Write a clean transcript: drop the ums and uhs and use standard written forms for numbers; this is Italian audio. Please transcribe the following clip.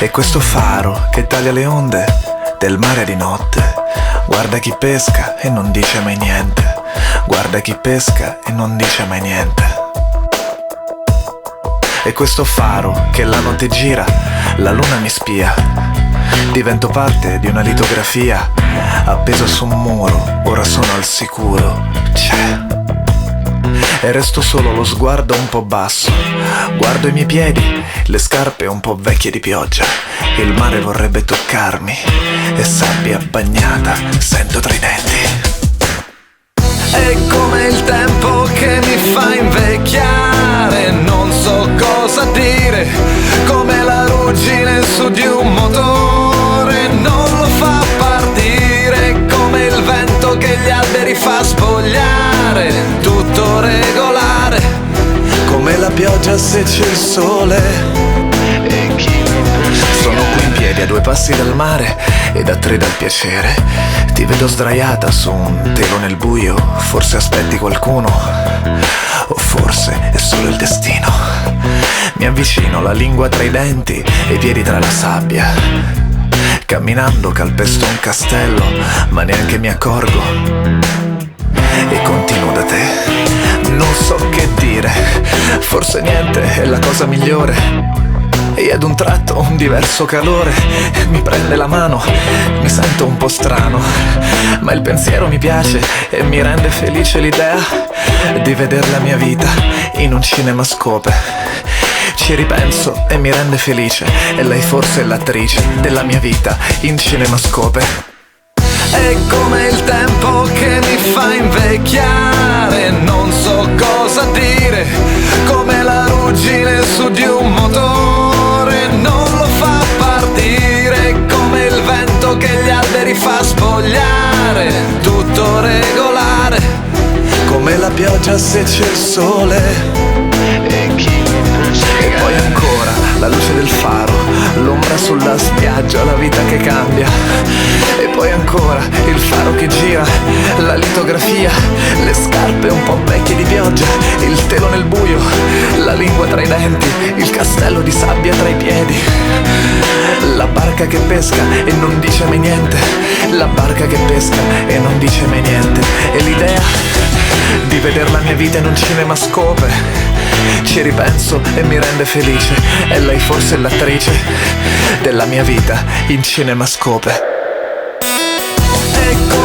E questo faro che taglia le onde del mare di notte. Guarda chi pesca e non dice mai niente. Guarda chi pesca e non dice mai niente. E questo faro che la notte gira, la luna mi spia. Divento parte di una litografia appeso su un muro, ora sono al sicuro. C'è. E resto solo lo sguardo un po' basso. Guardo i miei piedi, le scarpe un po' vecchie di pioggia. Il mare vorrebbe toccarmi e sabbia bagnata sento tra i denti. È come il tempo che mi fa invecchiare, non so cosa dire, come la ruggine su di un motore, non lo fa partire, come il vento che gli alberi fa spogliare, tutto regolare, come la pioggia se c'è il sole. Sono qui in piedi a 2 passi dal mare ed a 3 dal piacere. Ti vedo sdraiata su un telo nel buio. Forse aspetti qualcuno, o forse è solo il destino. Mi avvicino, la lingua tra i denti e i piedi tra la sabbia. Camminando calpesto un castello, ma neanche mi accorgo. E continuo da te. Non so che dire, forse niente è la cosa migliore. E ad un tratto un diverso calore mi prende la mano, mi sento un po' strano, ma il pensiero mi piace e mi rende felice l'idea di vedere la mia vita in un cinemascope. Ci ripenso e mi rende felice, e lei forse è l'attrice della mia vita in cinemascope. È come il tempo che mi fa invecchiare, non so cosa dire, come la ruggine su di un motore, non lo fa partire, come il vento che gli alberi fa spogliare, tutto regolare, come la pioggia se c'è il sole. E poi ancora la luce del faro, l'ombra sulla spiaggia, la vita che cambia. E poi ancora il faro che gira, la litografia, le scarpe un po' vecchie di pioggia, il telo nel buio, la lingua tra i denti, il castello di sabbia tra i piedi. La barca che pesca e non dice mai niente. La barca che pesca e non dice mai niente. E l'idea di vedere la mia vita in un cinemascope. Ci ripenso e mi rende felice, e lei forse è l'attrice della mia vita in cinemascope. Ecco